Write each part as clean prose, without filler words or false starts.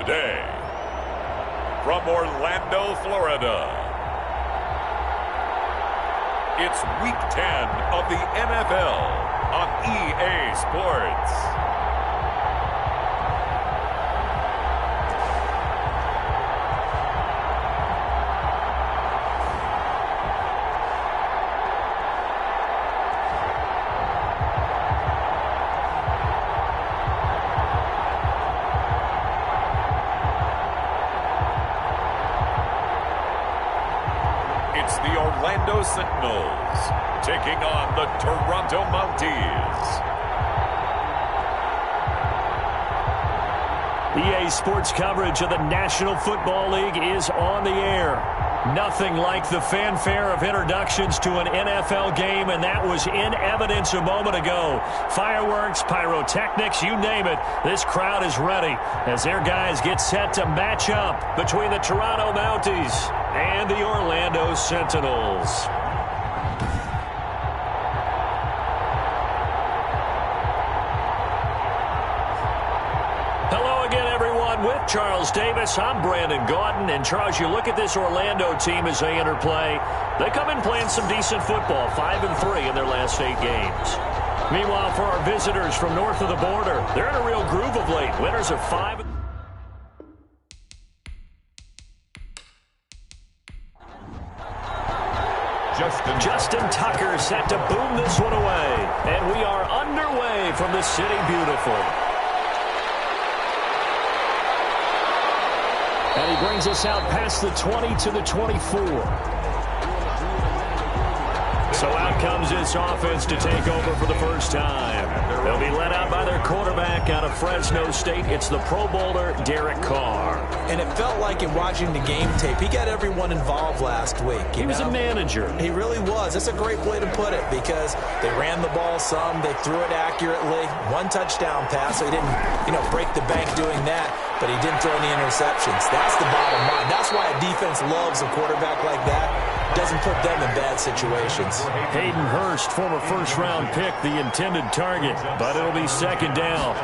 today, from Orlando, Florida, it's Week 10 of the NFL on EA Sports. It's the Orlando Sentinels taking on the Toronto Mounties. EA Sports coverage of the National Football League is on the air. Nothing like the fanfare of introductions to an NFL game, and that was in evidence a moment ago. Fireworks, pyrotechnics, you name it. This crowd is ready as their guys get set to match up between the Toronto Mounties and the Orlando Sentinels. Hello again, everyone. With Charles Davis, I'm Brandon Gaudin. And Charles, you look at this Orlando team as they interplay. They come in playing some decent football, 5-3 in their last 8 games. Meanwhile, for our visitors from north of the border, they're in a real groove of late. Winners of 5. Justin Tucker set to boom this one away. And we are underway from the City Beautiful. And he brings us out past the 20 to the 24. So out comes this offense to take over for the first time. They'll be led out by their quarterback out of Fresno State. It's the Pro Bowler, Derek Carr. And it felt like in watching the game tape, he got everyone involved last week. He was a manager. He really was. That's a great way to put it because they ran the ball some. They threw it accurately. 1 touchdown pass, so he didn't, break the bank doing that. But he didn't throw any interceptions. That's the bottom line. That's why a defense loves a quarterback like that. Doesn't put them in bad situations. Hayden Hurst, former first-round pick, the intended target. But it'll be second down.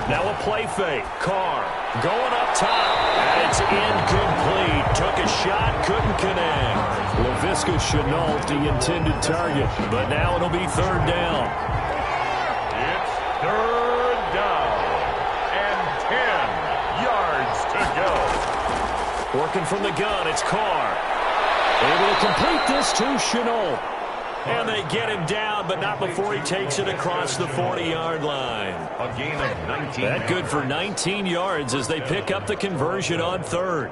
Now a play fake. Carr going up top. And it's incomplete. Took a shot, couldn't connect. Laviska Shenault, the intended target. But now it'll be third down. It's third down and 10 yards to go. Working from the gun, it's Carr. Able to complete this to Shenault. And they get him down, but not before he takes it across the 40-yard line. A gain of 19. That good for 19 yards as they pick up the conversion on third.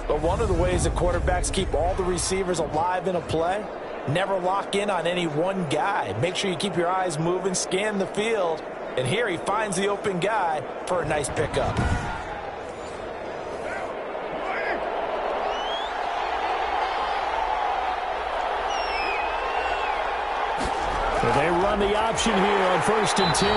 But one of the ways that quarterbacks keep all the receivers alive in a play, never lock in on any one guy. Make sure you keep your eyes moving, scan the field. And here he finds the open guy for a nice pickup. So they run the option here on 1st and 10.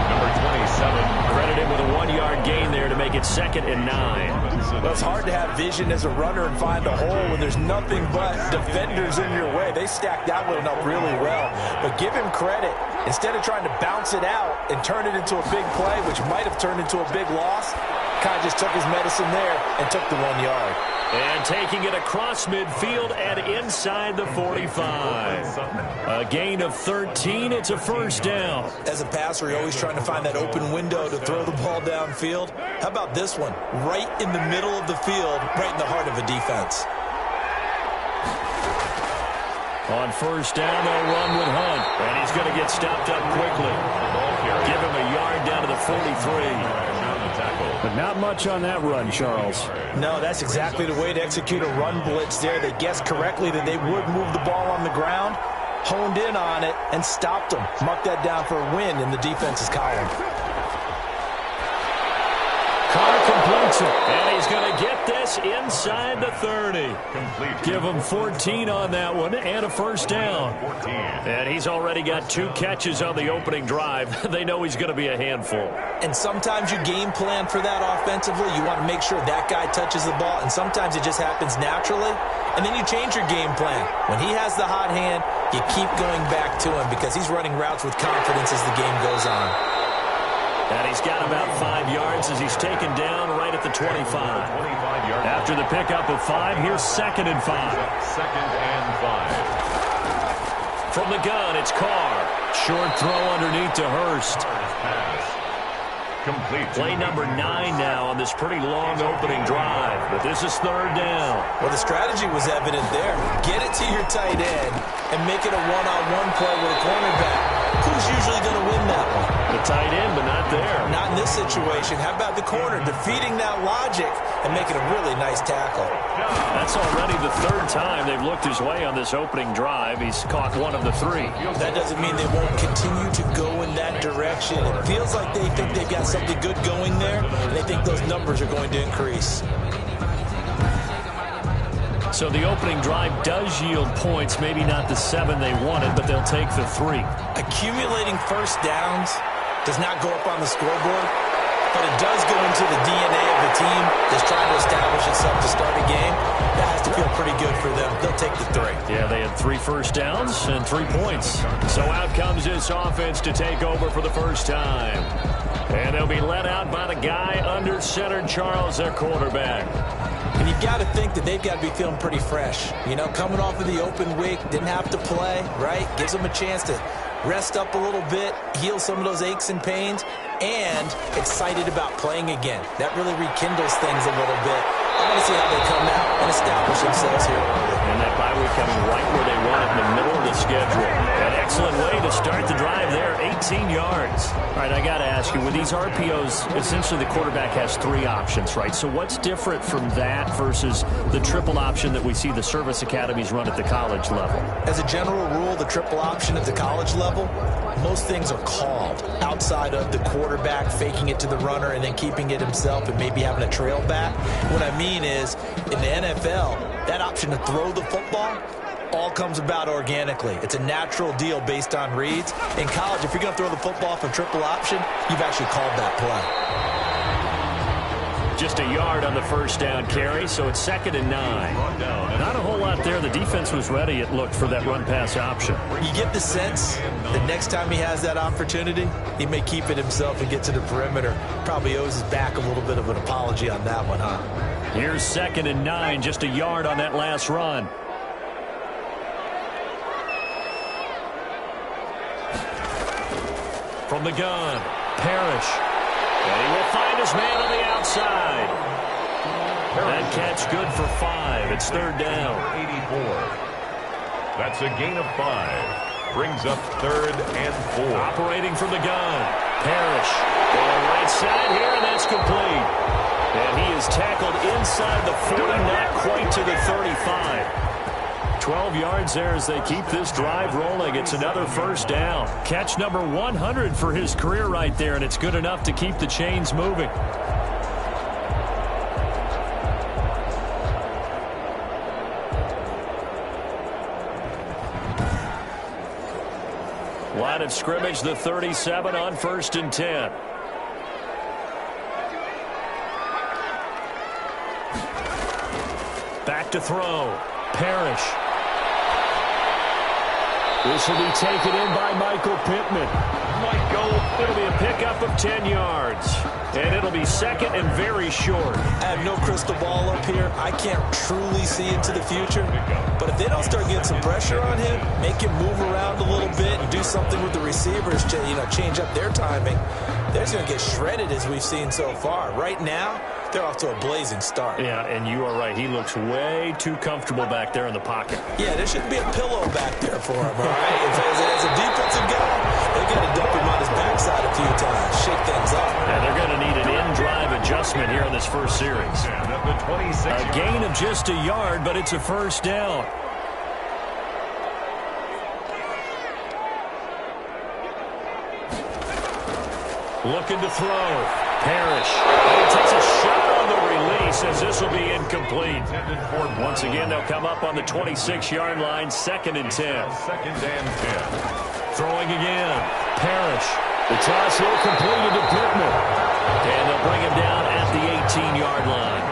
Number 27. Credit him with a 1-yard gain there to make it 2nd and 9. Well, it's hard to have vision as a runner and find a hole when there's nothing but defenders in your way. They stacked that one up really well. But give him credit. Instead of trying to bounce it out and turn it into a big play, which might have turned into a big loss, kind of just took his medicine there and took the 1 yard. And taking it across midfield and inside the 45. A gain of 13. It's a first down. As a passer, you're always trying to find that open window to throw the ball downfield. How about this one? Right in the middle of the field, right in the heart of a defense. On first down, they'll run with Hunt. And he's going to get stopped up quickly. Give him a yard down to the 43. But not much on that run, Charles. No, that's exactly the way to execute a run blitz there. They guessed correctly that they would move the ball on the ground, honed in on it, and stopped them. Mark that down for a win in the defense's column. Carr completes it, and he's going to get this inside the 30. Give him 14 on that one and a first down. And he's already got 2 catches on the opening drive. They know he's going to be a handful. And sometimes you game plan for that offensively. You want to make sure that guy touches the ball, and sometimes it just happens naturally. And then you change your game plan. When he has the hot hand, you keep going back to him because he's running routes with confidence as the game goes on. And he's got about 5 yards as he's taken down right at the 25. After the pickup of 5, here's 2nd and 5. 2nd and 5. From the gun, it's Carr. Short throw underneath to Hurst. Complete. Play number 9 now on this pretty long opening drive, but this is 3rd down. Well, the strategy was evident there. Get it to your tight end and make it a one-on-one play with a cornerback. Who's usually going to win that one? The tight end, but not there. Not in this situation. How about the corner defeating that logic and making a really nice tackle? That's already the 3rd time they've looked his way on this opening drive. He's caught 1 of the 3. That doesn't mean they won't continue to go in that direction. It feels like they think they've got something good going there, and they think those numbers are going to increase. So the opening drive does yield points, maybe not the 7 they wanted, but they'll take the 3. Accumulating first downs does not go up on the scoreboard, but it does go into the DNA of the team that's trying to establish itself to start a game. That has to feel pretty good for them. They'll take the 3. Yeah, they had 3 first downs and 3 points. So out comes this offense to take over for the first time. And they'll be let out by the guy under center, Charles, their quarterback. And you've got to think that they've got to be feeling pretty fresh. You know, coming off of the open week, didn't have to play, right? Gives them a chance to rest up a little bit, heal some of those aches and pains, and excited about playing again. That really rekindles things a little bit. I want to see how they come out and establish themselves here early. And that bye week coming right where they want it in the middle of the schedule. An excellent way to start the drive there, 18 yards. All right, I got to ask you, with these RPOs, essentially the quarterback has 3 options, right? So what's different from that versus the triple option that we see the service academies run at the college level? As a general rule, the triple option at the college level, most things are called outside of the quarterback faking it to the runner and then keeping it himself and maybe having a trail back. What I mean is, in the NFL, that option to throw the football all comes about organically. It's a natural deal based on reads. In college, if you're going to throw the football for triple option, you've actually called that play. Just a yard on the first down carry, so it's 2nd and 9. Not a whole lot there. The defense was ready, it looked, for that run-pass option. You get the sense that next time he has that opportunity, he may keep it himself and get to the perimeter. Probably owes his back a little bit of an apology on that one, huh? Here's 2nd and 9, just a yard on that last run. From the gun, Parrish. And he will find his man on the outside. That catch good for 5. It's 3rd down. 84. That's a gain of 5. Brings up 3rd and 4. Operating from the gun, Parrish. Going right side here, and that's complete. And he is tackled inside the 40, not quite to the 35. 12 yards there as they keep this drive rolling. It's another first down. Catch number 100 for his career right there, and it's good enough to keep the chains moving. Line of scrimmage, the 37 on 1st and 10. Back to throw. Parrish. This will be taken in by Michael Pittman. It'll be a pickup of 10 yards. And it'll be 2nd and very short. I have no crystal ball up here. I can't truly see into the future. But if they don't start getting some pressure on him, make him move around a little bit and do something with the receivers to, change up their timing, they're going to get shredded as we've seen so far. Right now, they're off to a blazing start. Yeah, and you are right. He looks way too comfortable back there in the pocket. Yeah, there shouldn't be a pillow back there for him, all right? As a defensive guy, they've got to dump him on his backside a few times, shake things up. And they're going to need an in-drive adjustment here in this first series. A gain of just a yard, but it's a first down. Looking to throw. Parrish. And he takes a shot on the release as this will be incomplete. Once again, they'll come up on the 26-yard line, 2nd and 10. 2nd and 10. Throwing again. Parrish. The toss here completed to Pittman. And they'll bring him down at the 18-yard line.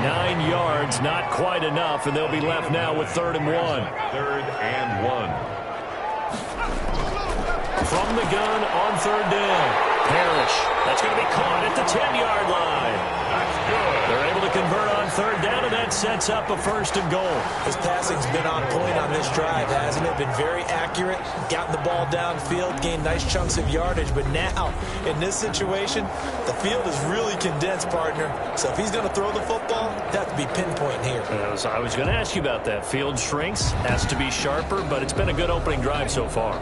9 yards, not quite enough, and they'll be left now with 3rd and 1. 3rd and 1. From the gun on 3rd down. Parrish. That's the 10-yard line. That's good. They're able to convert on third down, and that sets up a first and goal. His passing's been on point on this drive, hasn't it? Been very accurate, gotten the ball downfield, gained nice chunks of yardage. But now, in this situation, the field is really condensed, partner. So if he's going to throw the football, it has to be pinpoint here. I was going to ask you about that. Field shrinks, has to be sharper, but it's been a good opening drive so far.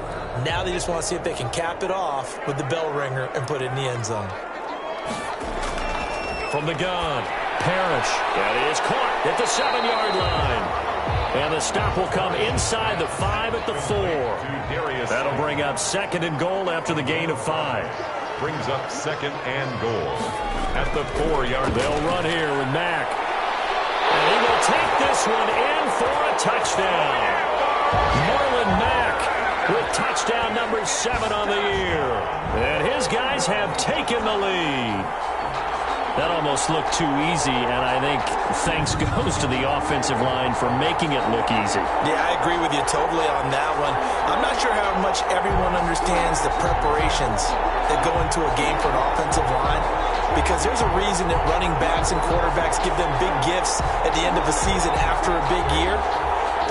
Now they just want to see if they can cap it off with the bell ringer and put it in the end zone. From the gun, Parrish. That is caught at the 7-yard line. And the stop will come inside the 5 at the 4. That'll bring up second and goal after the gain of 5. Brings up second and goal at the 4-yard. They'll run here with Mack. And he will take this one in for a touchdown. Marlon Mack with touchdown number 7 on the year. And his guys have taken the lead. That almost looked too easy, and I think thanks goes to the offensive line for making it look easy. Yeah, I agree with you totally on that one. I'm not sure how much everyone understands the preparations that go into a game for an offensive line, because there's a reason that running backs and quarterbacks give them big gifts at the end of a season after a big year.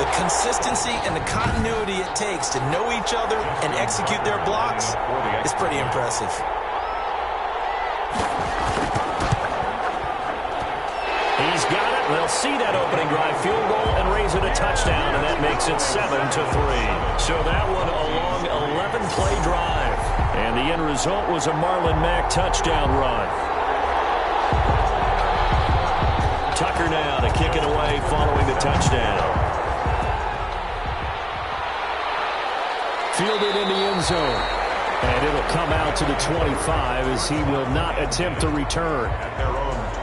The consistency and the continuity it takes to know each other and execute their blocks is pretty impressive. He's got it. They'll see that opening drive field goal and raise it a touchdown, and that makes it 7-3. So that one a long 11-play drive. And the end result was a Marlon Mack touchdown run. Tucker now to kick it away following the touchdown. Fielded in the end zone. And it'll come out to the 25 as he will not attempt to return.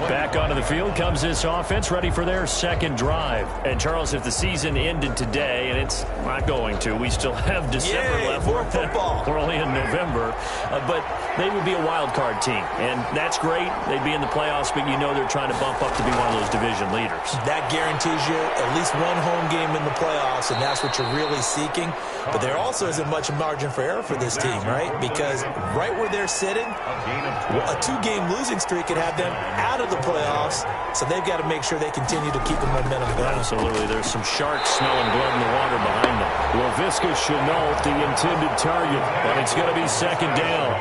Back onto the field comes this offense, ready for their second drive. And, Charles, if the season ended today, and it's not going to, we still have December left. More football. We're only in November. But they would be a wild card team. And that's great. They'd be in the playoffs, but you know they're trying to bump up to be one of those division leaders. That guarantees you at least one home game in the playoffs, and that's what you're really seeking. But there also isn't much margin for error for this team, right? Because right where they're sitting, a 2-game losing streak could have them out of the playoffs, so they've got to make sure they continue to keep the momentum going. Absolutely. There's some sharks smelling blood in the water behind them. Laviska Chenault, the intended target, but it's going to be second down.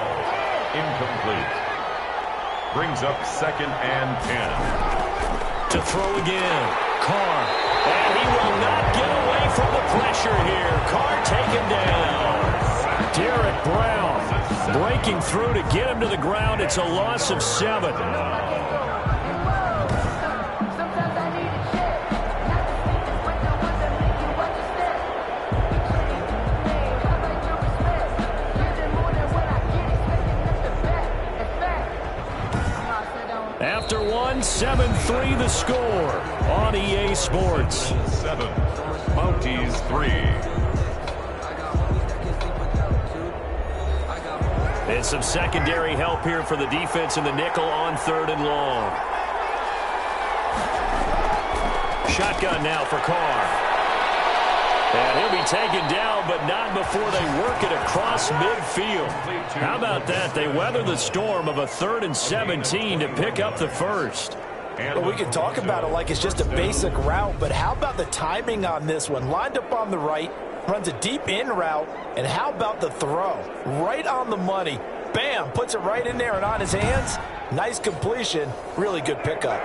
Incomplete. Brings up second and 10. To throw again. Carr. And he will not get away from the pressure here. Carr taken down. Derek Brown breaking through to get him to the ground. It's a loss of 7. After 1, 7-3 the score on EA Sports. 7, Mounties 3. And some secondary help here for the defense in the nickel on 3rd and long. Shotgun now for Carr. And he'll be taken down, but not before they work it across midfield. How about that? They weather the storm of a 3rd and 17 to pick up the first. Well, we can talk about it like it's just a basic route, but how about the timing on this one? Lined up on the right, runs a deep in route, and how about the throw? Right on the money. Bam, puts it right in there and on his hands. Nice completion. Really good pickup.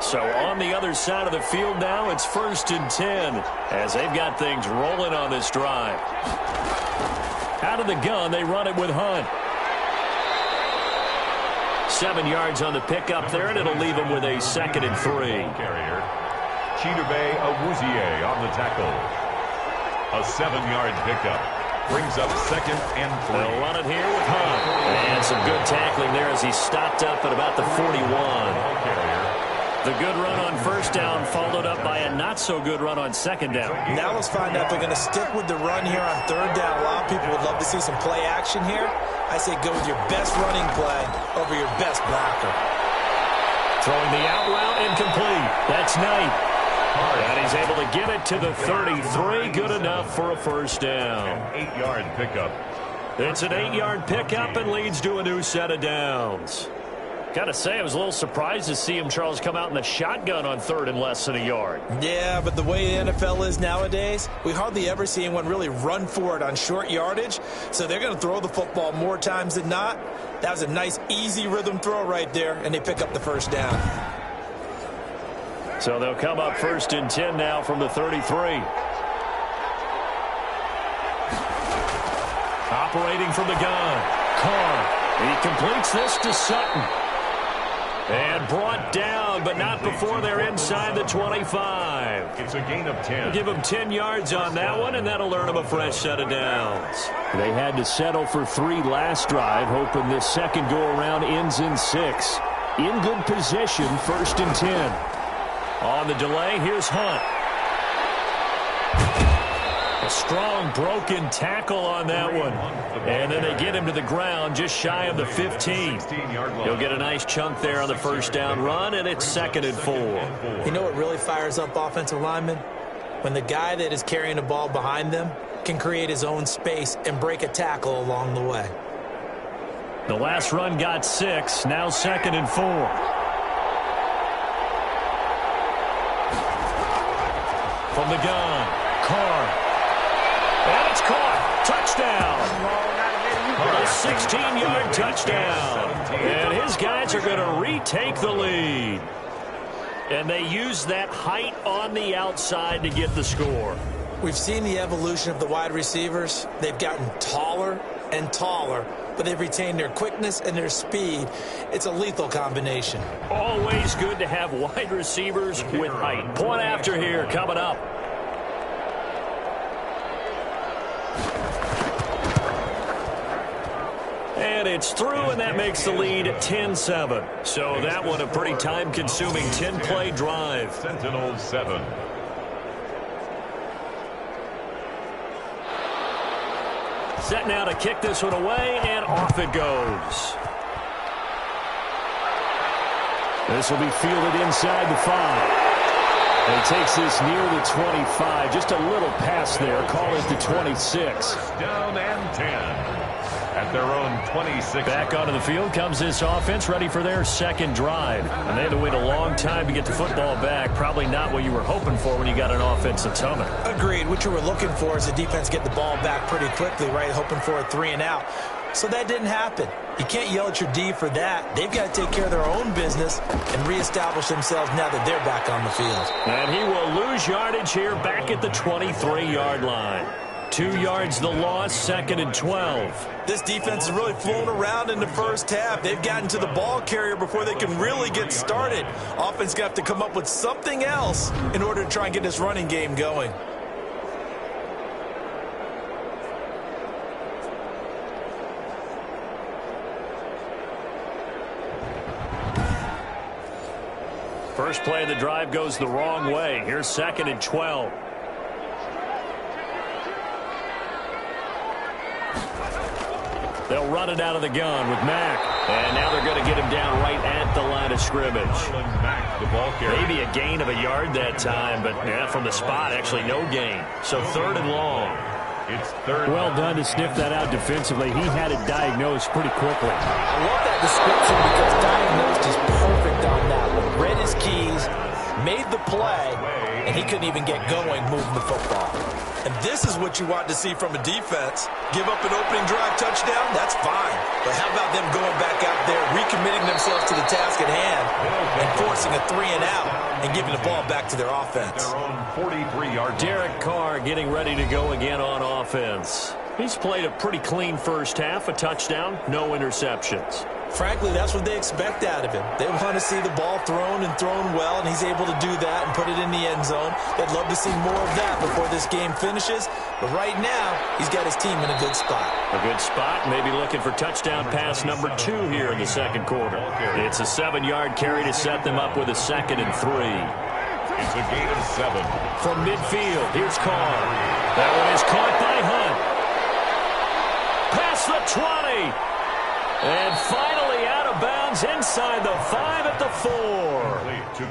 So on the other side of the field now, it's 1st and 10 as they've got things rolling on this drive. Out of the gun, they run it with Hunt. 7 yards on the pickup there, and it'll leave them with a 2nd and 3. Carrier. Chidobe Awuzie on the tackle. A 7-yard pickup. Brings up 2nd and 3. They'll run it here with Hunt. And some good tackling there as he stopped up at about the 41. The good run on 1st down followed up by a not-so-good run on 2nd down. Now let's find out if they're going to stick with the run here on 3rd down. A lot of people would love to see some play action here. I say go with your best running play over your best blocker. Throwing the out route incomplete. That's Knight. And he's able to get it to the 33. Good enough for a 1st down. An 8-yard pickup. It's an 8-yard pickup and leads to a new set of downs. Got to say, I was a little surprised to see him, Charles, come out in the shotgun on 3rd and less than a yard. Yeah, but the way the NFL is nowadays, we hardly ever see anyone really run for it on short yardage. So they're going to throw the football more times than not. That was a nice, easy rhythm throw right there, and they pick up the first down. So they'll come up 1st and 10 now from the 33. Operating from the gun, Carr. He completes this to Sutton. And brought down, but not before they're inside the 25. It's a gain of 10. Give them 10 yards on that one, and that'll earn them a fresh set of downs. They had to settle for 3 last drive, hoping this second go-around ends in 6. In good position, 1st and 10. On the delay, here's Hunt. A strong broken tackle on that one. And then they get him to the ground just shy of the 15. He'll get a nice chunk there on the first down run, and it's 2nd and 4. You know what really fires up offensive linemen? When the guy that is carrying the ball behind them can create his own space and break a tackle along the way. The last run got 6, now 2nd and 4. From the gun, Carr. And it's caught. Touchdown. A 16-yard touchdown. And his guys are going to retake the lead. And they use that height on the outside to get the score. We've seen the evolution of the wide receivers. They've gotten taller and taller, but they've retained their quickness and their speed. It's a lethal combination. Always good to have wide receivers with height. Point after here coming up. And it's through, and that makes the lead 10-7. So that one a pretty time-consuming 10-play drive. Sentinels 7. Set now to kick this one away, and off it goes. This will be fielded inside the 5. And he takes this near the 25. Just a little pass there. Call it the 26. Down and 10. At their own 26. Back onto the field comes this offense, ready for their second drive. And they had to wait a long time to get the football back. Probably not what you were hoping for when you got an offense that's humming. Agreed. What you were looking for is the defense get the ball back pretty quickly, right? Hoping for a 3 and out. So that didn't happen. You can't yell at your D for that. They've got to take care of their own business and reestablish themselves now that they're back on the field. And he will lose yardage here back at the 23-yard line. 2 yards the loss, 2nd and 12. This defense is really flown around in the first half. They've gotten to the ball carrier before they can really get started. Offense got to come up with something else in order to try and get this running game going. First play of the drive goes the wrong way. Here's 2nd and 12. They'll run it out of the gun with Mack. And now they're going to get him down right at the line of scrimmage. Mack, the ball carrier. Maybe a gain of a yard that time, but yeah, from the spot, actually no gain. So 3rd and long. It's 3rd. Well done to sniff that out defensively. He had it diagnosed pretty quickly. I love that description because diagnosed is perfect on that one. Read his keys, made the play, and he couldn't even get going moving the football. And this is what you want to see from a defense. Give up an opening drive touchdown, that's fine. But how about them going back out there, recommitting themselves to the task at hand, and forcing a 3 and out, and giving the ball back to their offense. Their own 43-yard. Derek Carr getting ready to go again on offense. He's played a pretty clean first half, a touchdown, no interceptions. Frankly, that's what they expect out of him. They want to see the ball thrown and thrown well, and he's able to do that and put it in the end zone. They'd love to see more of that before this game finishes. But right now, he's got his team in a good spot. A good spot, maybe looking for touchdown pass number 2 here in the second quarter. It's a 7-yard carry to set them up with a 2nd and 3. It's a gain of 7. From midfield, here's Carr. That one is caught by Hunt. Past the 20. And finally out of bounds He's inside the 5 at the 4.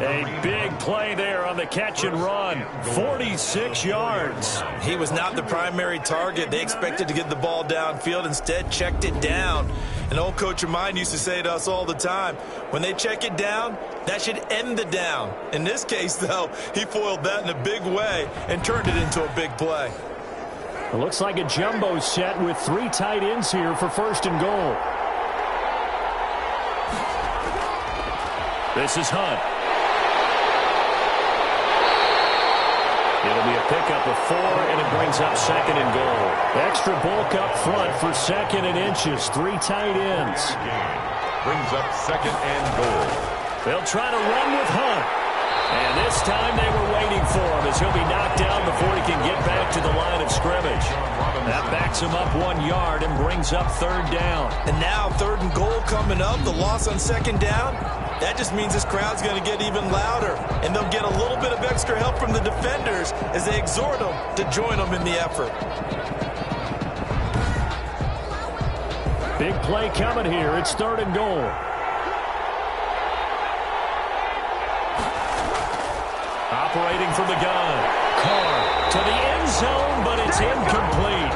A big play there on the catch and run. 46 yards. He was not the primary target. They expected to get the ball downfield. Instead, checked it down. An old coach of mine used to say to us all the time, when they check it down, that should end the down. In this case, though, he foiled that in a big way and turned it into a big play. It looks like a jumbo set with 3 tight ends here for 1st and goal. This is Hunt. It'll be a pickup of 4, and it brings up 2nd and goal. Extra bulk up front for 2nd and inches. 3 tight ends. Brings up 2nd and goal. They'll try to run with Hunt. And this time they were waiting for him as he'll be knocked down before he can get back to the line of scrimmage. That backs him up 1 yard and brings up 3rd down. And now 3rd and goal coming up. The loss on 2nd down. That just means this crowd's going to get even louder. And they'll get a little bit of extra help from the defenders as they exhort them to join them in the effort. Big play coming here. It's 3rd and goal. Operating from the gun. Carr to the end zone, but it's incomplete.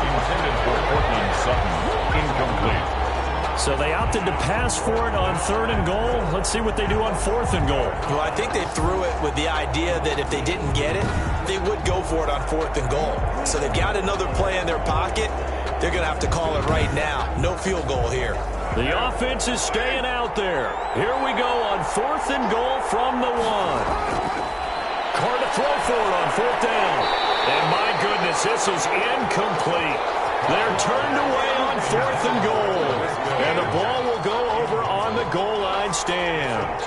Intended for Portland Sutton. Incomplete. So they opted to pass for it on 3rd and goal. Let's see what they do on 4th and goal. Well, I think they threw it with the idea that if they didn't get it, they would go for it on 4th and goal. So they've got another play in their pocket. They're going to have to call it right now. No field goal here. The offense is staying out there. Here we go on 4th and goal from the 1. Carr to throw for it on 4th down. And my goodness, this is incomplete. They're turned away on 4th and goal. And the ball will go over on the goal line stand.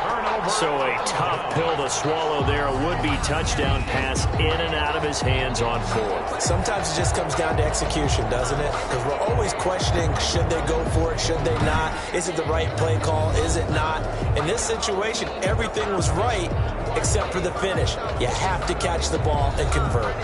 So a tough pill to swallow there. A would-be touchdown pass in and out of his hands on 4th. Sometimes it just comes down to execution, doesn't it? Because we're always questioning, should they go for it, should they not? Is it the right play call, is it not? In this situation, everything was right except for the finish. You have to catch the ball and convert.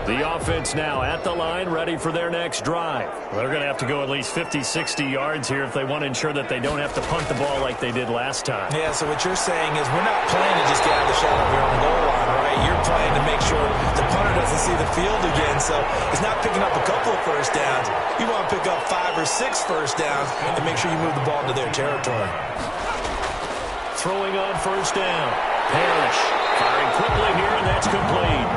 The offense now at the line, ready for their next drive. They're going to have to go at least 50, 60 yards here if they want to ensure that they don't have to punt the ball like they did last time. Yeah, so what you're saying is we're not playing to just get out of the shadow here on the goal line, right? You're playing to make sure the punter doesn't see the field again, so he's not picking up a couple of first downs. You want to pick up 5 or 6 first downs and make sure you move the ball into their territory. Throwing on 1st down. Parrish firing quickly here, and that's complete.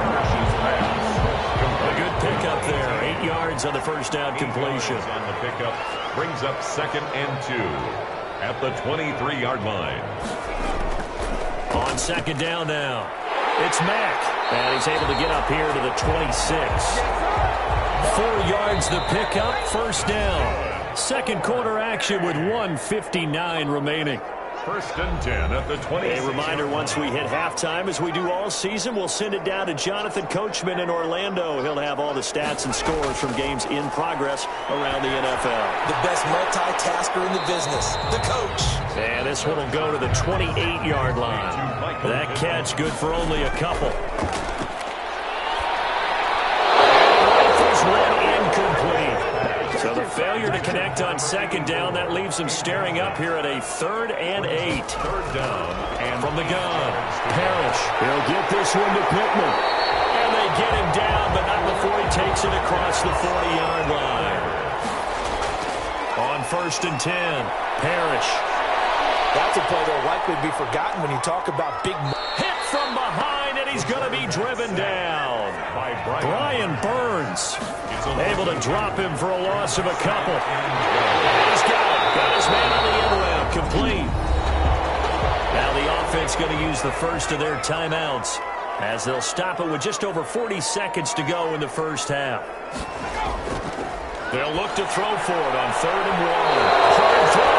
A good pickup there. 8 yards on the 1st down completion. On the pickup, brings up 2nd and 2 at the 23-yard line. On 2nd down now, it's Mack, and he's able to get up here to the 26. 4 yards the pickup, 1st down. Second quarter action with 1:59 remaining. 1st and 10 at the 20. A reminder, once we hit halftime, as we do all season, we'll send it down to Jonathan Coachman in Orlando. He'll have all the stats and scores from games in progress around the NFL. The best multitasker in the business, the coach. And this one will go to the 28-yard line. That catch good for only a couple. Rifles one incomplete. So the failure to connect on 2nd down, that leaves him staring up here at a 3rd and 8. 3rd down. And from the gun, Parrish. He'll get this one to Pittman. And they get him down, but not before he takes it across the 40-yard line. On 1st and 10, Parrish. That's a play that will likely be forgotten when you talk about big... Hit from behind, and he's going to be driven down by Brian Burns. Able to drop him for a loss of a couple. And he's got him. Got his man on the end round. Complete. Now the offense going to use the first of their timeouts as they'll stop it with just over 40 seconds to go in the 1st half. They'll look to throw for it on 3rd and 1. Hard throw,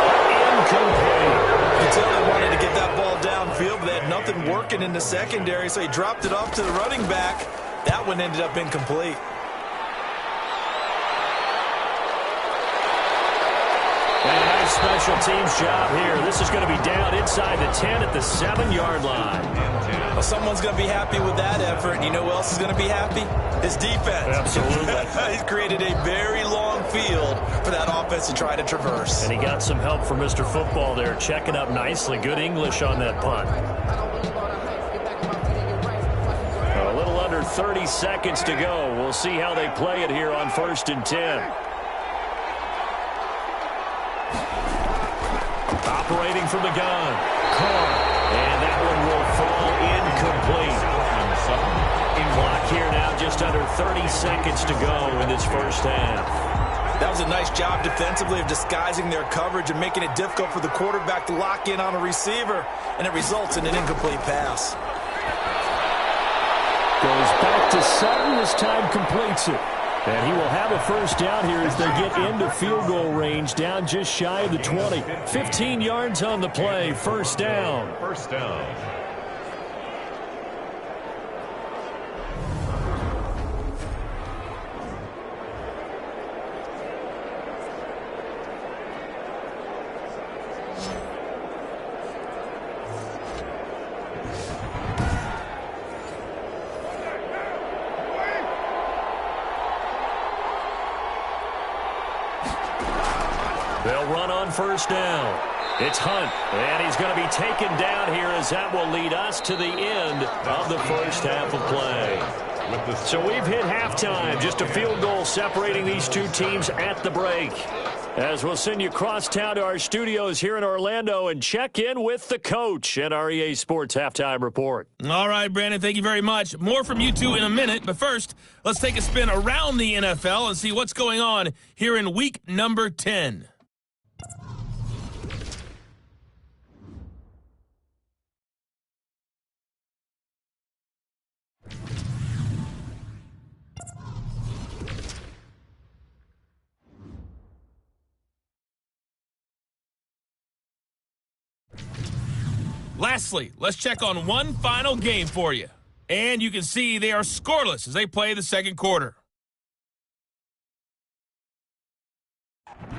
incomplete. You can tell they wanted to get that ball downfield, but they had nothing working in the secondary, so he dropped it off to the running back. That one ended up incomplete. And a nice special teams job here. This is going to be down inside the 10 at the 7-yard line. Well, someone's going to be happy with that effort. And you know who else is going to be happy? His defense. Absolutely. He's created a very long field for that offense to try to traverse. And he got some help from Mr. Football there, checking up nicely. Good English on that punt. A little under 30 seconds to go. We'll see how they play it here on 1st and 10. Operating from the gun. And that one will fall incomplete. Clock here now, just under 30 seconds to go in this first half. That was a nice job defensively of disguising their coverage and making it difficult for the quarterback to lock in on a receiver, and it results in an incomplete pass. Goes back to Sutton. This time completes it. And he will have a first down here as they get into field goal range, down just shy of the 20. 15 yards on the play. First down. First down. They'll run on first down. It's Hunt, and he's going to be taken down here as that will lead us to the end of the first half of play. So we've hit halftime, just a field goal separating these two teams at the break. As we'll send you across town to our studios here in Orlando and check in with the coach at our EA Sports Halftime Report. All right, Brandon, thank you very much. More from you two in a minute, but first, let's take a spin around the NFL and see what's going on here in week number 10. Lastly, let's check on one final game for you. And you can see they are scoreless as they play the second quarter.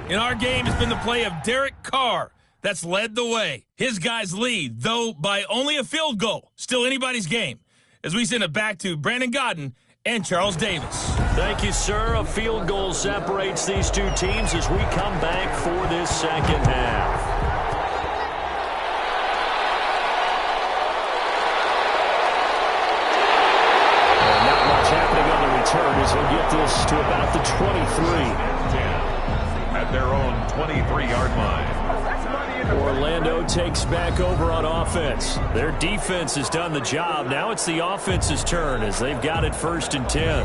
In our game, it's been the play of Derek Carr that's led the way. His guys lead, though by only a field goal. Still anybody's game. As we send it back to Brandon Godden and Charles Davis. Thank you, sir. A field goal separates these two teams as we come back for this second half. As he'll get this to about the 23. At their own 23-yard line. Orlando takes back over on offense. Their defense has done the job. Now it's the offense's turn as they've got it 1st and 10.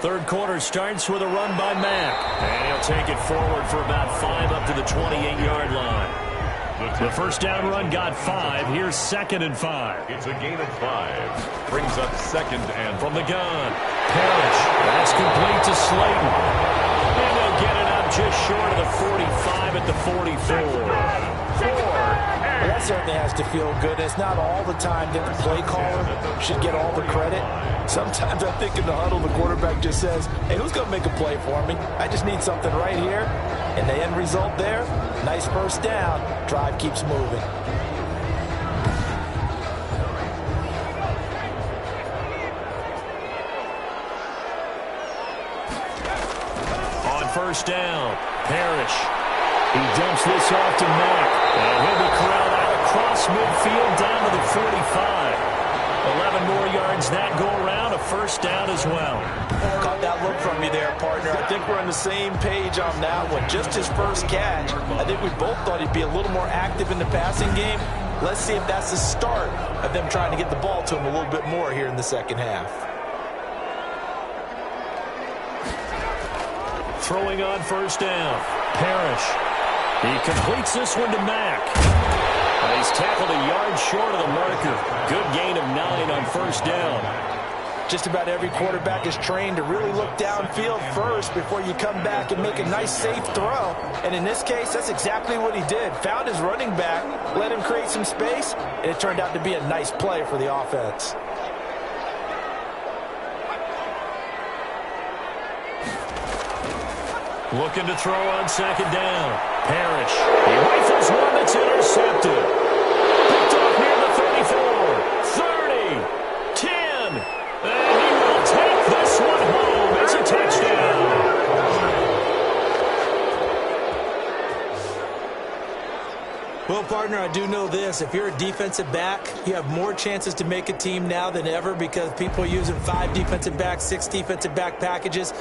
Third quarter starts with a run by Mack. And he'll take it forward for about 5 up to the 28-yard line. The first down run got 5. Here's 2nd and 5. It's a gain of 5. Brings up 2nd and from the gun. Parrish. That's complete to Slayton. And they'll get it up just short of the 45 at the 44. Well, that certainly has to feel good. It's not all the time that the play caller should get all the credit. Sometimes I think in the huddle, the quarterback just says, hey, who's going to make a play for me? I just need something right here. And the end result there, nice first down. Drive keeps moving. On first down, Parrish. He dumps this off to Mack. And he'll be corralled out across midfield down to the 45. 11 more yards that go around, a first down as well. Caught that look from you there, partner. I think we're on the same page on that one. Just his first catch. I think we both thought he'd be a little more active in the passing game. Let's see if that's the start of them trying to get the ball to him a little bit more here in the second half. Throwing on first down, Parrish. He completes this one to Mack. He's tackled a yard short of the marker. Good gain of 9 on first down. Just about every quarterback is trained to really look downfield first before you come back and make a nice, safe throw. And in this case, that's exactly what he did. Found his running back, let him create some space, and it turned out to be a nice play for the offense. Looking to throw on second down. Parrish. He rifles one that's intercepted. Picked off near the 34. 30. 10. And he will take this one home. It's a touchdown. Well, partner, I do know this. If you're a defensive back, you have more chances to make a team now than ever because people are using 5 defensive backs, 6 defensive back packages.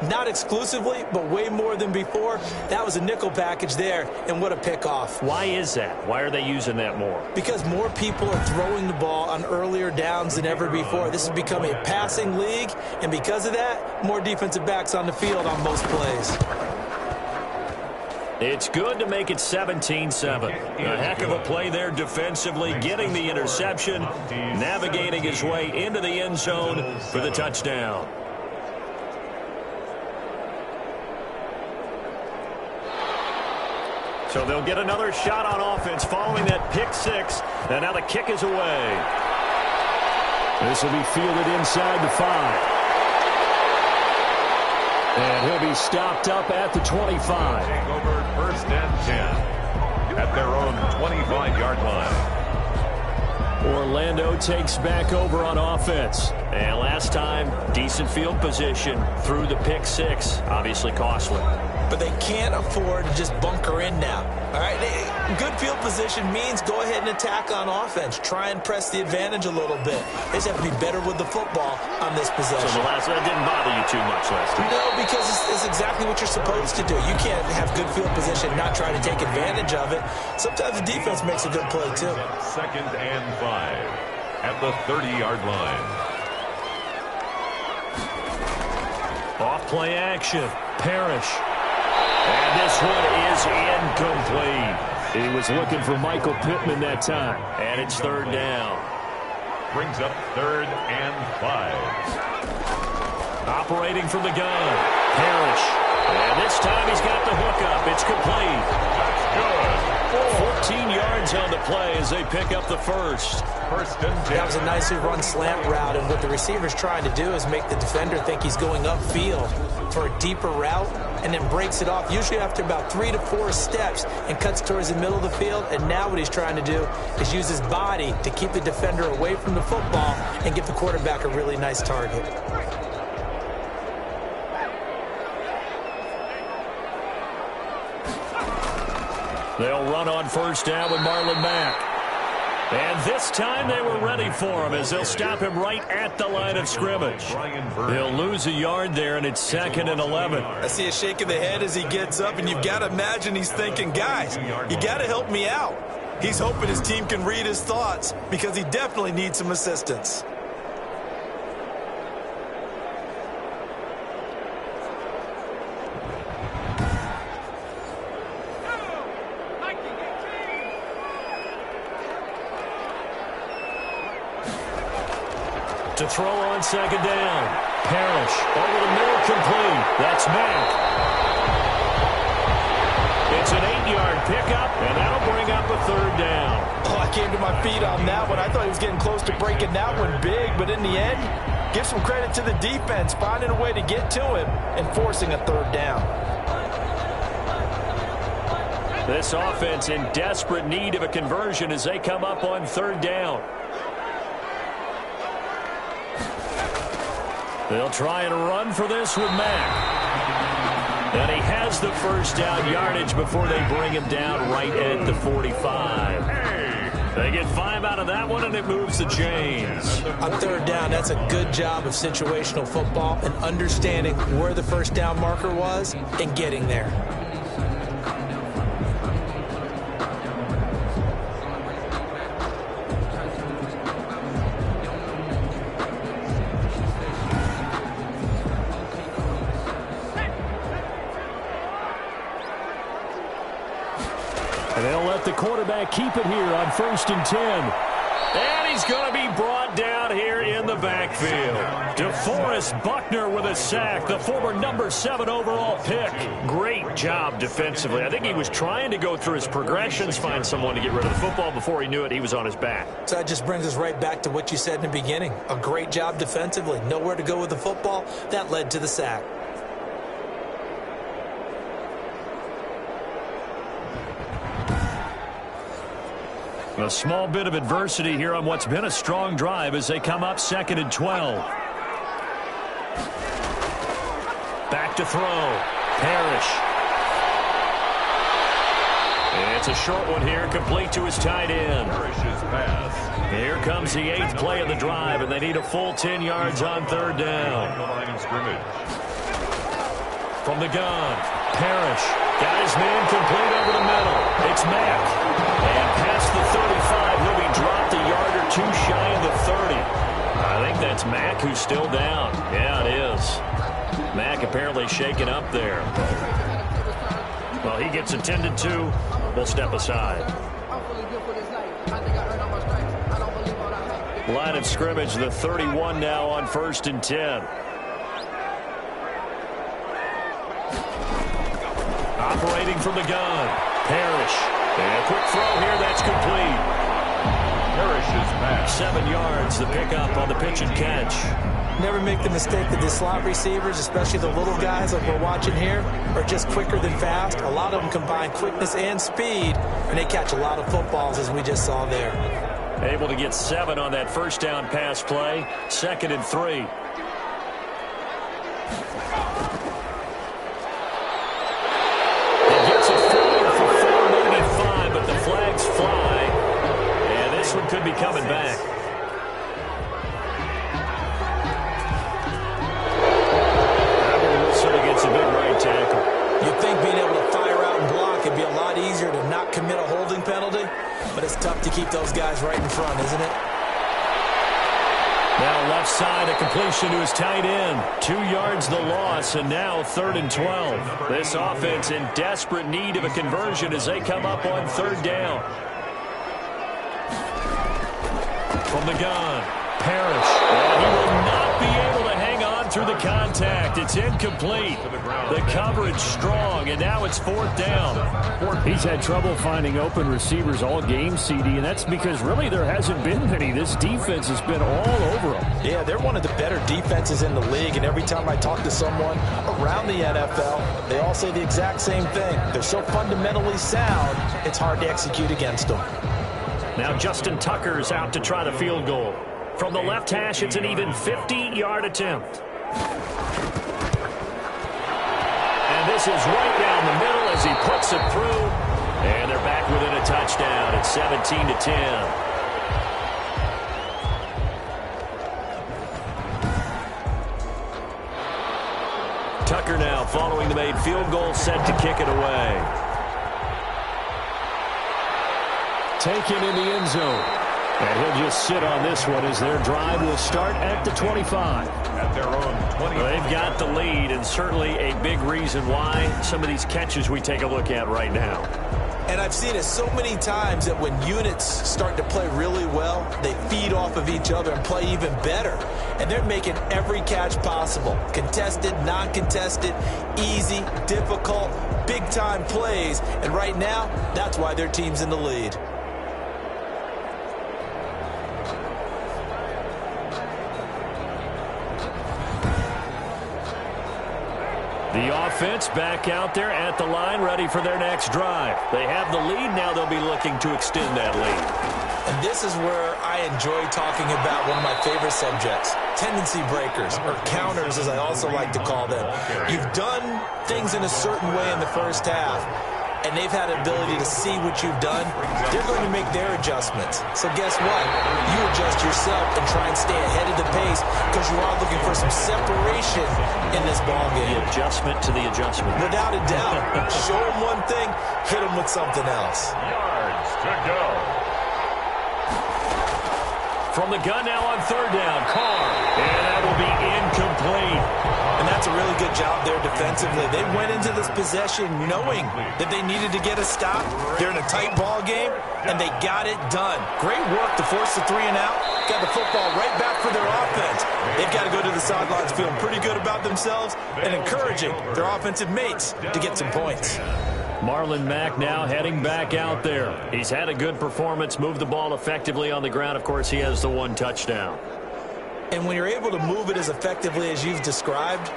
Not exclusively, but way more than before. That was a nickel package there, and what a pickoff. Why is that? Why are they using that more? Because more people are throwing the ball on earlier downs than ever before. This has become a passing league, and because of that, more defensive backs on the field on most plays. It's good to make it 17-7. A heck of a play there defensively, getting the interception, navigating his way into the end zone for the touchdown. So they'll get another shot on offense following that pick 6, and now the kick is away. This will be fielded inside the 5. And he'll be stopped up at the 25. Taking over 1st and 10 at their own 25-yard line. Orlando takes back over on offense. And last time, decent field position through the pick 6. Obviously costly. But they can't afford to just bunker in now. All right, good field position means go ahead and attack on offense. Try and press the advantage a little bit. They just have to be better with the football on this possession. So the last one didn't bother you too much last time? No, because it's exactly what you're supposed to do. You can't have good field position and not try to take advantage of it. Sometimes the defense makes a good play, too. 2nd and 5 at the 30-yard line. Off play action. Parrish. And this one is incomplete. He was looking for Michael Pittman that time. And it's 3rd down. Brings up 3rd and 5. Operating from the gun. Parrish. And this time he's got the hookup. It's complete. That's good. 14 yards on the play as they pick up the first. 1st and 10. That was a nicely run slant route, and what the receiver's trying to do is make the defender think he's going upfield for a deeper route and then breaks it off, usually after about 3 to 4 steps, and cuts towards the middle of the field. And now what he's trying to do is use his body to keep the defender away from the football and give the quarterback a really nice target. They'll run on 1st down with Marlon Mack. And this time they were ready for him as they'll stop him right at the line of scrimmage. They'll lose a yard there, and it's 2nd and 11. I see a shake of the head as he gets up, and you've got to imagine he's thinking, guys, you got to help me out. He's hoping his team can read his thoughts because he definitely needs some assistance. To throw on 2nd down. Parrish over the middle, complete. That's Mack. It's an 8-yard pickup, and that'll bring up a 3rd down. Oh, I came to my feet on that one. I thought he was getting close to breaking that one big, but in the end, give some credit to the defense, finding a way to get to him and forcing a 3rd down. This offense in desperate need of a conversion as they come up on 3rd down. They'll try and run for this with Mack. And he has the 1st down yardage before they bring him down right at the 45. They get 5 out of that one, and it moves the chains. On 3rd down, that's a good job of situational football and understanding where the 1st down marker was and getting there. And they'll let the quarterback keep it here on 1st and 10. And he's going to be brought down here in the backfield. DeForest Buckner with a sack, the former number 7 overall pick. Great job defensively. I think he was trying to go through his progressions, find someone to get rid of the football. Before he knew it, he was on his back. So that just brings us right back to what you said in the beginning. A great job defensively. Nowhere to go with the football. That led to the sack. A small bit of adversity here on what's been a strong drive as they come up 2nd and 12. Back to throw. Parrish. It's a short one here, complete to his tight end. Parrish's pass. Here comes the 8th play of the drive, and they need a full 10 yards on 3rd down. The line of scrimmage. From the gun, Parrish got his man complete over the middle. It's Mack. And past the 35, he'll be dropped a yard or two shy of the 30. I think that's Mack who's still down. Yeah, it is. Mack apparently shaken up there. Well, he gets attended to. We'll step aside. Line of scrimmage, the 31 now on 1st and 10. Operating from the gun. Parrish. And a quick throw here, that's complete. Parrish's pass. 7 yards, the pickup on the pitch and catch. Never make the mistake that the slot receivers, especially the little guys like we're watching here, are just quicker than fast. A lot of them combine quickness and speed, and they catch a lot of footballs, as we just saw there. Able to get 7 on that 1st down pass play. 2nd and 3. He gets a forward for 4, maybe 5, but the flags fly. And this one could be coming back. Gets a big right tackle. You'd think being able to fire out and block would be a lot easier to not commit a holding penalty, but it's tough to keep those guys right in front, isn't it? Now left side, a completion to his tight end. 2 yards the loss, and now 3rd and 12. This offense in desperate need of a conversion as they come up on 3rd down. From the gun, Parrish. And he will not be able to hang on through the contact. It's incomplete. The coverage strong, and now it's 4th down. He's had trouble finding open receivers all game, CD, and that's because really there hasn't been many. This defense has been all over them. Yeah, they're one of the better defenses in the league, and every time I talk to someone around the NFL, they all say the exact same thing. They're so fundamentally sound, it's hard to execute against them. Now Justin Tucker's out to try the field goal. From the left hash, it's an even 50-yard attempt. And this is right down the middle as he puts it through. And they're back within a touchdown. It's 17-10. Tucker now following the made field goal, set to kick it away. Taken in the end zone. And he'll just sit on this one as their drive will start at the 25. At their own 20. They've got the lead, and certainly a big reason why some of these catches we take a look at right now. And I've seen it so many times that when units start to play really well, they feed off of each other and play even better. And they're making every catch possible. Contested, non-contested, easy, difficult, big-time plays. And right now, that's why their team's in the lead. The offense back out there at the line, ready for their next drive. They have the lead. Now they'll be looking to extend that lead. And this is where I enjoy talking about one of my favorite subjects, tendency breakers, or counters as I also like to call them. You've done things in a certain way in the first half, and they've had an ability to see what you've done. They're going to make their adjustments. So guess what? You adjust yourself and try and stay ahead of the pace because you are looking for some separation in this ball game. The adjustment to the adjustment. Without a doubt. Show them one thing, hit them with something else. Yards to go. From the gun now on 3rd down, Carr. And that will be incomplete. And that's a really good job there defensively. They went into this possession knowing that they needed to get a stop. They're in a tight ball game, and they got it done. Great work to force the 3 and out. Got the football right back for their offense. They've got to go to the sidelines feeling pretty good about themselves and encouraging their offensive mates to get some points. Marlon Mack now heading back out there. He's had a good performance, moved the ball effectively on the ground. Of course, he has the 1 touchdown. And when you're able to move it as effectively as you've described,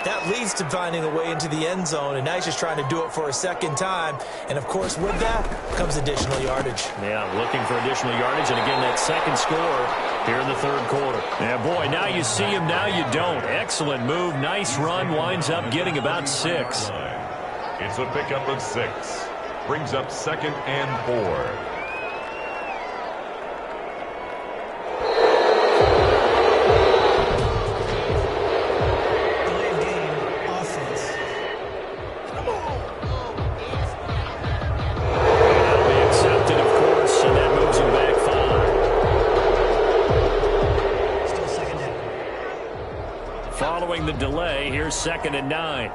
That leads to finding a way into the end zone, and now he's just trying to do it for a second time. And, of course, with that comes additional yardage. Yeah, looking for additional yardage, and again, that second score here in the third quarter. Yeah, boy, now you see him, now you don't. Excellent move, nice run, winds up getting about 6. It's a pickup of 6. Brings up 2nd and 4. Following the delay, here's 2nd and 9.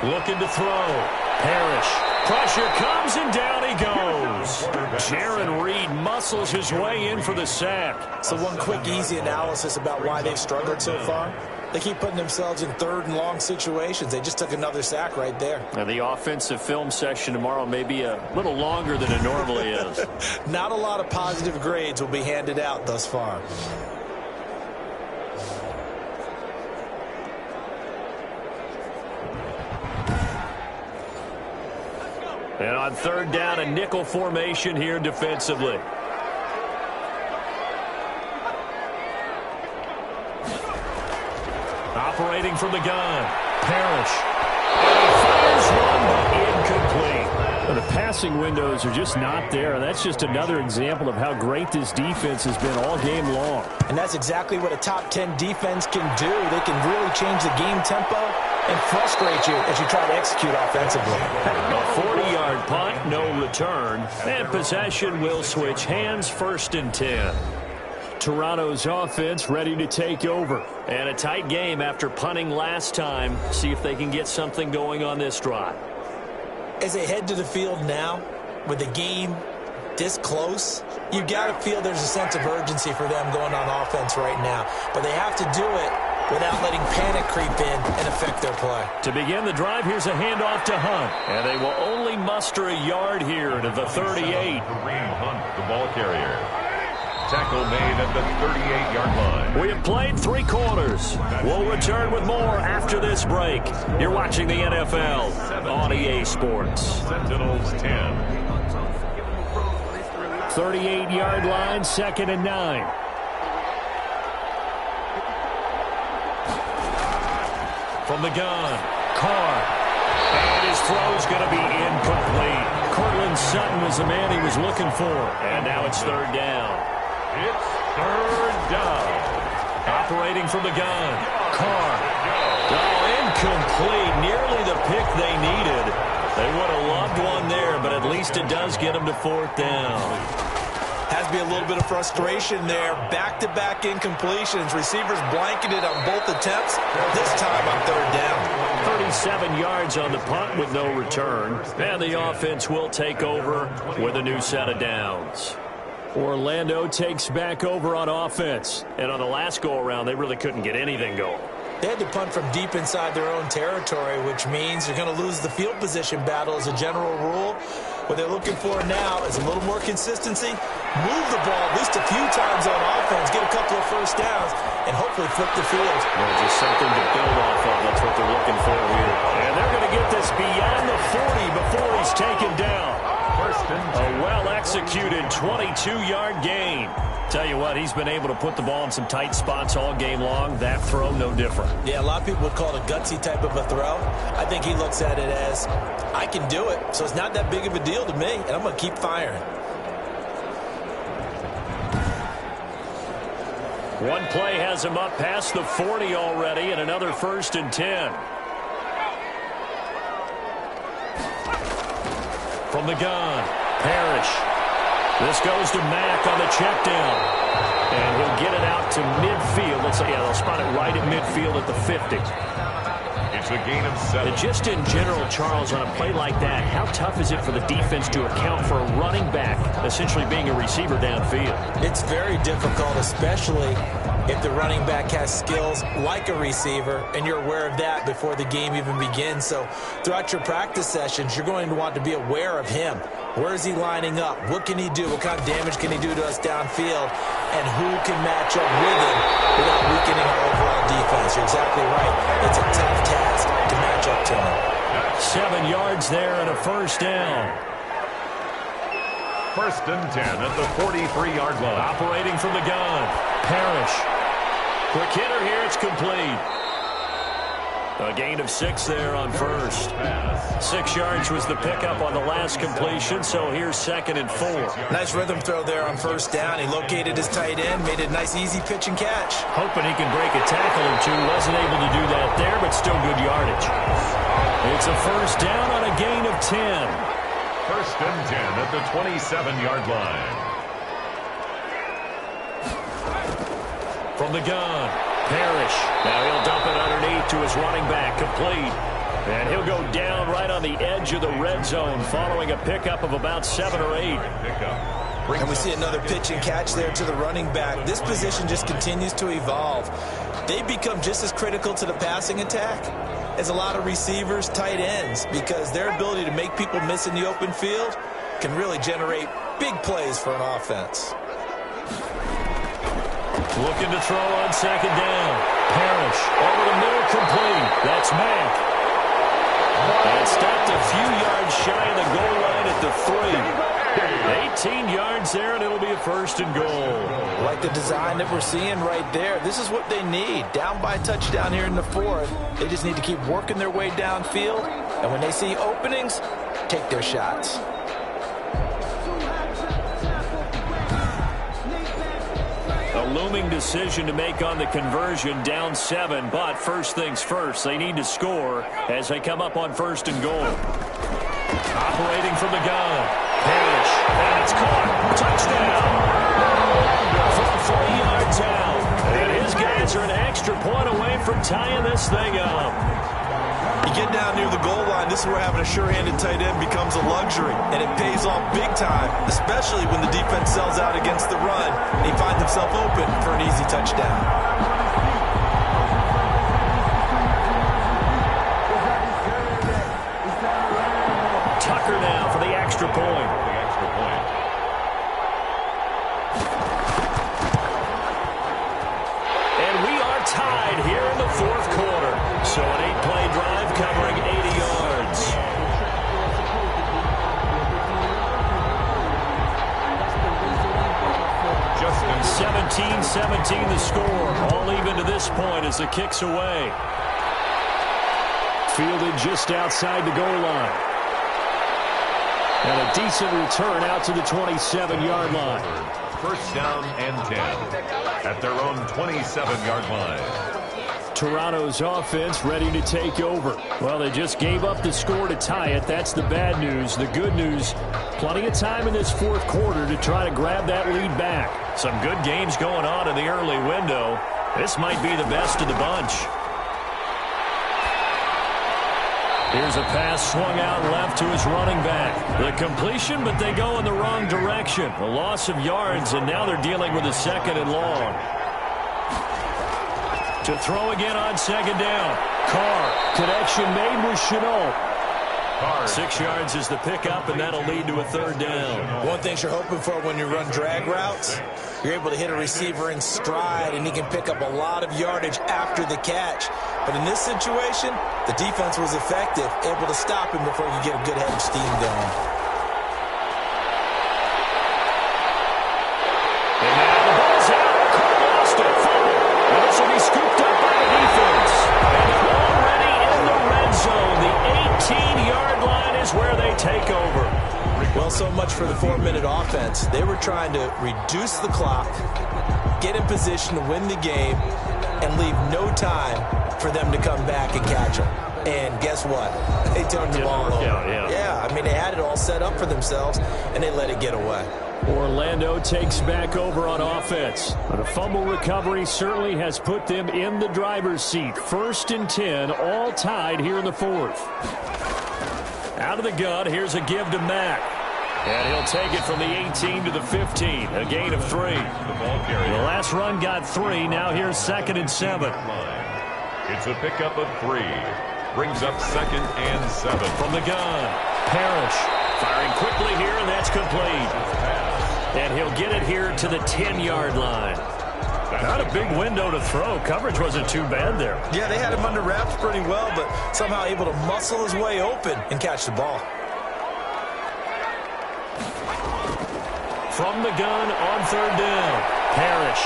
Looking to throw. Parrish. Pressure comes, and down he goes. Jaron Reed muscles his way in for the sack. So one quick, easy analysis about why they've struggled so far. They keep putting themselves in 3rd and long situations. They just took another sack right there. Now, the offensive film session tomorrow may be a little longer than it normally is. Not a lot of positive grades will be handed out thus far. And on 3rd down, a nickel formation here defensively. Operating from the gun. Parrish. And he fires one, but incomplete. Well, the passing windows are just not there. And that's just another example of how great this defense has been all game long. And that's exactly what a top 10 defense can do. They can really change the game tempo and frustrate you as you try to execute offensively. A 40-yard punt, no return. And possession will switch hands, 1st and 10. Toronto's offense ready to take over. And a tight game after punting last time. See if they can get something going on this drive. As they head to the field now, with the game this close, you've got to feel there's a sense of urgency for them going on offense right now. But they have to do it without letting panic creep in and affect their play. To begin the drive, here's a handoff to Hunt. And they will only muster a yard here to the 38. Kareem Hunt, the ball carrier. Tackle made at the 38-yard line. We have played 3 quarters. We'll return with more after this break. You're watching the NFL on EA Sports. Sentinels 10. 38-yard line, 2nd and 9. From the gun, Carr. And his throw's going to be incomplete. Cortland Sutton was the man he was looking for. And now it's 3rd down. It's 3rd down. Operating from the gun. Carr. Oh, incomplete. Nearly the pick they needed. They would have loved one there, but at least it does get them to 4th down. Has to be a little bit of frustration there. Back-to-back incompletions. Receivers blanketed on both attempts. This time on 3rd down. 37 yards on the punt with no return. And the offense will take over with a new set of downs. Orlando takes back over on offense. And on the last go-around, they really couldn't get anything going. They had to punt from deep inside their own territory, which means you're going to lose the field position battle as a general rule. What they're looking for now is a little more consistency, move the ball at least a few times on offense, get a couple of 1st downs, and hopefully flip the field. Yeah, just something to build off of. That's what they're looking for here. And they're going to get this beyond the 40 before he's taken down. A well-executed 22-yard gain. Tell you what, he's been able to put the ball in some tight spots all game long. That throw, no different. Yeah, a lot of people would call it a gutsy type of a throw. I think he looks at it as, I can do it, so it's not that big of a deal to me, and I'm going to keep firing. One play has him up past the 40 already, and another 1st and 10. From the gun, Parrish. This goes to Mack on the check down. And he'll get it out to midfield. They'll spot it right at midfield at the 50. It's a gain of 7. And just in general, Charles, on a play like that, how tough is it for the defense to account for a running back essentially being a receiver downfield? It's very difficult, especially if the running back has skills like a receiver, and you're aware of that before the game even begins. So throughout your practice sessions, you're going to want to be aware of him. Where is he lining up? What can he do? What kind of damage can he do to us downfield? And who can match up with him without weakening our overall defense? You're exactly right. It's a tough task to match up to him. 7 yards there and a first down. 1st and 10 at the 43-yard line. Operating from the gun. Parrish. Quick hitter here. It's complete. A gain of 6 there on first. 6 yards was the pickup on the last completion, so here's 2nd and 4. Nice rhythm throw there on first down. He located his tight end, made a nice easy pitch and catch. Hoping he can break a tackle or two. Wasn't able to do that there, but still good yardage. It's a first down on a gain of 10. 1st and 10 at the 27-yard line. From the gun, Parrish. Now he'll dump it underneath to his running back, complete. And he'll go down right on the edge of the red zone following a pickup of about 7 or 8. And we see another pitch and catch there to the running back. This position just continues to evolve. They become just as critical to the passing attack as a lot of receivers, tight ends, because their ability to make people miss in the open field can really generate big plays for an offense. Looking to throw on 2nd down. Parrish over the middle, complete. That's Mack. And stopped a few yards shy of the goal line at the 3. 18 yards there, and it'll be a 1st and goal. Like the design that we're seeing right there, this is what they need. Down by a touchdown here in the 4th. They just need to keep working their way downfield, and when they see openings, take their shots. A looming decision to make on the conversion, down 7, but first things first, they need to score as they come up on 1st and goal. Operating from the gun, Parrish, and it's caught. Touchdown! From 3 yards out, and his guys are an extra point away from tying this thing up. You get down near the goal line, this is where having a sure-handed tight end becomes a luxury, and it pays off big time, especially when the defense sells out against the run, and he finds himself open for an easy touchdown. Tucker now for the extra point. And we are tied here in the 4th quarter. So an 8-play drive covering 80 yards. Just 17-17 the score. All even to this point as the kick's away. Fielded just outside the goal line. And a decent return out to the 27-yard line. 1st down and 10 at their own 27-yard line. Toronto's offense ready to take over. Well, they just gave up the score to tie it. That's the bad news. The good news, plenty of time in this 4th quarter to try to grab that lead back. Some good games going on in the early window. This might be the best of the bunch. Here's a pass swung out left to his running back. The completion, but they go in the wrong direction. A loss of yards, and now they're dealing with a 2nd and long. To throw again on 2nd down. Carr. Connection made with Chenault. 6 yards is the pickup, and that'll lead to a 3rd down. One thing you're hoping for when you run drag routes, you're able to hit a receiver in stride, and he can pick up a lot of yardage after the catch. But in this situation, the defense was effective, able to stop him before he could get a good head of steam going. And now the ball's out. Carr lost it. Fumble. And this will be scooped up by the defense. And already in the red zone, the 18-yard line is where they take over. Well, so much for the 4-minute offense. They were trying to reduce the clock, get in position to win the game, and leave no time for them to come back and catch them. And guess what? They turned the ball over. Yeah, I mean, they had it all set up for themselves, and they let it get away. Orlando takes back over on offense. But a fumble recovery certainly has put them in the driver's seat. 1st and 10, all tied here in the 4th. Out of the gun, here's a give to Mack. And he'll take it from the 18 to the 15, a gain of 3. The last run got 3. Now here's 2nd and 7. It's a pickup of 3. Brings up 2nd and 7. From the gun, Parrish firing quickly here, and that's complete. And he'll get it here to the 10-yard line. Not a big window to throw. Coverage wasn't too bad there. Yeah, they had him under wraps pretty well, but somehow able to muscle his way open and catch the ball. From the gun on 3rd down, Parrish.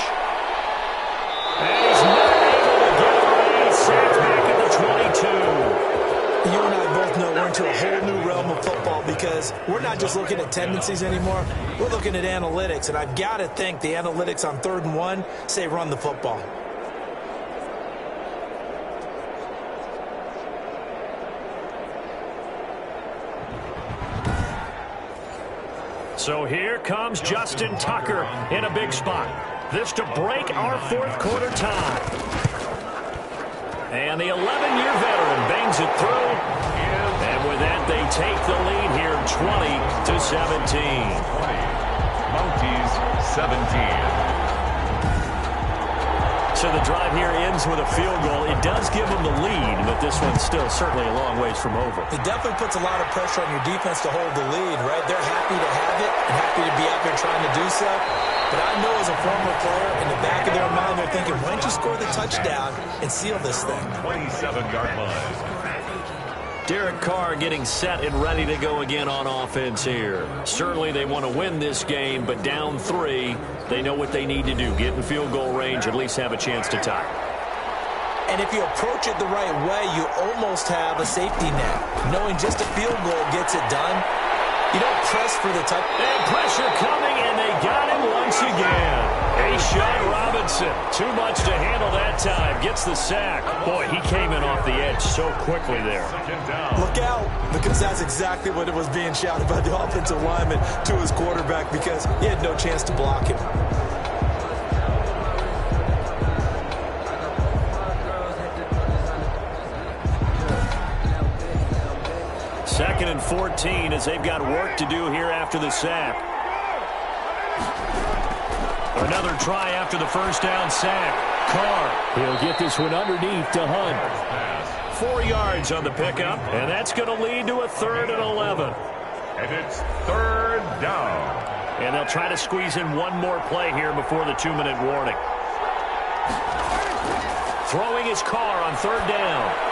And he's not able to get away. Sacked back at the 22. You and I both know we're into a whole new realm of football because we're not just looking at tendencies anymore. We're looking at analytics, and I've got to think the analytics on 3rd and 1 say run the football. So here comes Justin Tucker in a big spot. This to break our 4th quarter tie. And the 11-year veteran bangs it through. And with that, they take the lead here 20 to 17. Mounties 17. So the drive here ends with a field goal. It does give them the lead, but this one's still certainly a long ways from over. It definitely puts a lot of pressure on your defense to hold the lead, right? They're happy to have it and happy to be out there trying to do so. But I know as a former player, in the back of their mind, they're thinking, why don't you score the touchdown and seal this thing? 27-yard line. Derek Carr getting set and ready to go again on offense here. Certainly they want to win this game, but down 3, they know what they need to do. Get in field goal range, at least have a chance to tie. And if you approach it the right way, you almost have a safety net. Knowing just a field goal gets it done. You don't press for the touch. And pressure coming, and they got him once again. A-Shot Robinson, too much to handle that time. Gets the sack. Boy, he came in off the edge so quickly there. Look out, because that's exactly what it was being shouted by the offensive lineman to his quarterback because he had no chance to block him. Second and 14 as they've got work to do here after the sack. Another try after the first down sack. Carr, he'll get this one underneath to Hunt. 4 yards on the pickup, and that's going to lead to a 3rd and 11. And it's 3rd down. And they'll try to squeeze in one more play here before the 2-minute warning. Throwing his Carr on 3rd down.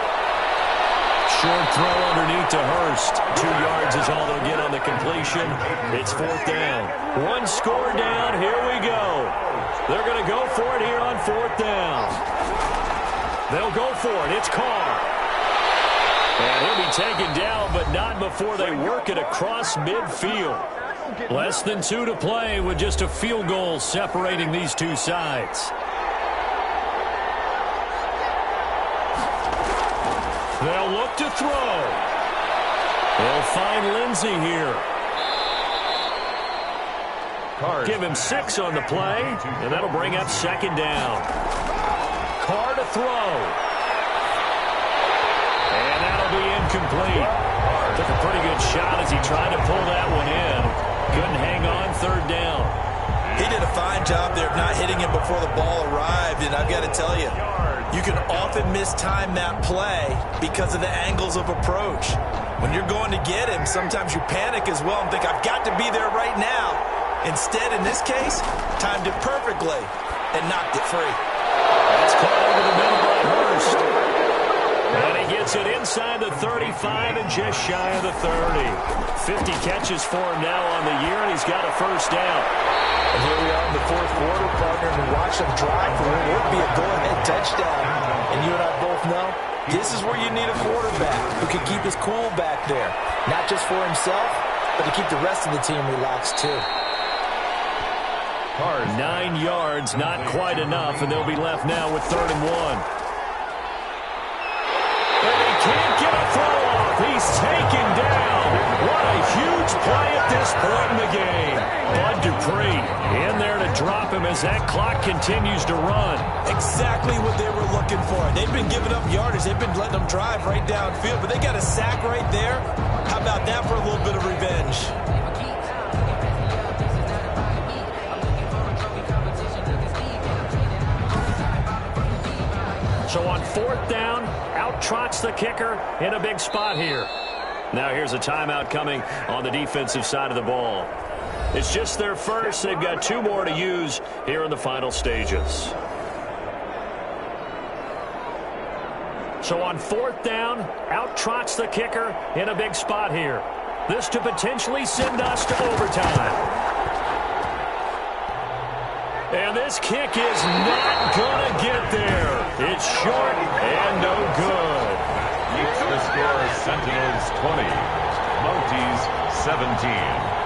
Short throw underneath to Hurst. 2 yards is all they'll get on the completion. It's 4th down. 1 score down. Here we go. They're going to go for it here on 4th down. They'll go for it. It's Carr. And he'll be taken down, but not before they work it across midfield. Less than 2 to play with just a field goal separating these two sides. They'll look to throw. They'll find Lindsey here. Give him 6 on the play, and that'll bring up 2nd down. Carr to throw. And that'll be incomplete. Took a pretty good shot as he tried to pull that one in. Couldn't hang on 3rd down. He did a fine job there of not hitting him before the ball arrived, and I've got to tell you, you can often mistime that play because of the angles of approach. When you're going to get him, sometimes you panic as well and think, I've got to be there right now. Instead, in this case, timed it perfectly and knocked it free. That's caught over the middle by Hurst. And he gets it inside the 35 and just shy of the 30. 50 catches for him now on the year, and he's got a 1st down. And here we are in the 4th quarter, partner, and watch them drive for what would be a go-ahead touchdown. And you and I both know this is where you need a quarterback who can keep his cool back there. Not just for himself, but to keep the rest of the team relaxed too. 9 yards, not quite enough, and they'll be left now with 3rd and 1. And he can't get a throw off. He's taken down. What a huge play at this point in the game. Bud Dupree in there to drop him as that clock continues to run. Exactly what they were looking for. They've been giving up yardage. They've been letting them drive right downfield, but they got a sack right there. How about that for a little bit of revenge? So on 4th down, out trots the kicker in a big spot here. Now here's a timeout coming on the defensive side of the ball. It's just their first. They've got 2 more to use here in the final stages. So on 4th down, out trots the kicker in a big spot here. This to potentially send us to overtime. And this kick is not going to get there. It's short and no good. Keeps the score Sentinels 20, Mounties 17.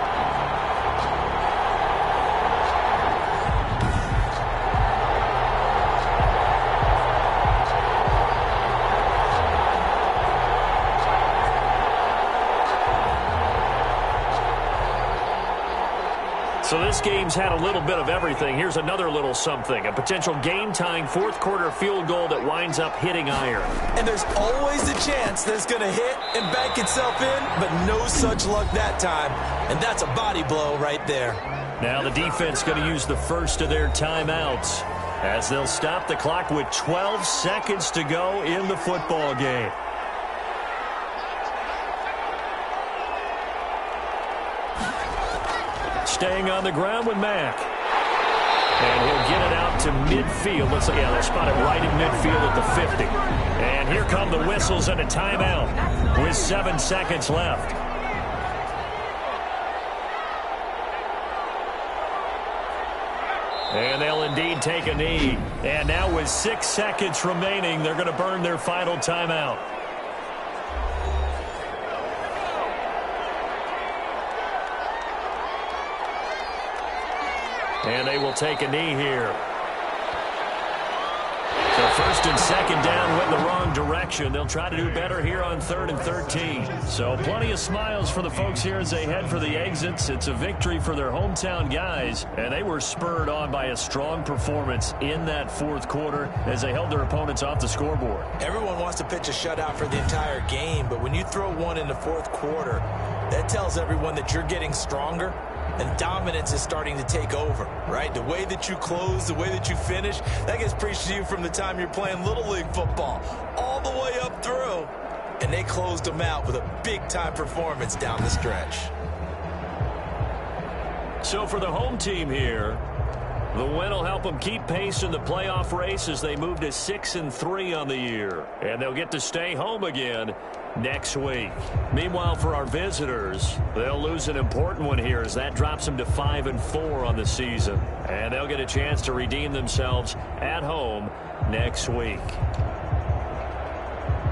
So this game's had a little bit of everything. Here's another little something. A potential game-tying 4th quarter field goal that winds up hitting iron. And there's always a chance that it's going to hit and bank itself in, but no such luck that time. And that's a body blow right there. Now the defense going to use the first of their timeouts as they'll stop the clock with 12 seconds to go in the football game. Staying on the ground with Mack. And he'll get it out to midfield. They'll spot it right in midfield at the 50. And here come the whistles and a timeout with 7 seconds left. And they'll indeed take a knee. And now with 6 seconds remaining, they're going to burn their final timeout. And they will take a knee here. So 1st and 2nd down went the wrong direction. They'll try to do better here on 3rd and 13. So plenty of smiles for the folks here as they head for the exits. It's a victory for their hometown guys, and they were spurred on by a strong performance in that 4th quarter as they held their opponents off the scoreboard. Everyone wants to pitch a shutout for the entire game, but when you throw one in the 4th quarter, that tells everyone that you're getting stronger. And dominance is starting to take over, right? The way that you close, the way that you finish, that gets preached to you from the time you're playing Little League football all the way up through. And they closed them out with a big-time performance down the stretch. So for the home team here, the win will help them keep pace in the playoff race as they move to 6-3 on the year. And they'll get to stay home again next week. Meanwhile, for our visitors, they'll lose an important one here as that drops them to 5-4 on the season. And they'll get a chance to redeem themselves at home next week.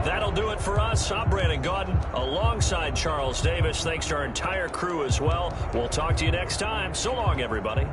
That'll do it for us. I'm Brandon Gaudin alongside Charles Davis. Thanks to our entire crew as well. We'll talk to you next time. So long, everybody.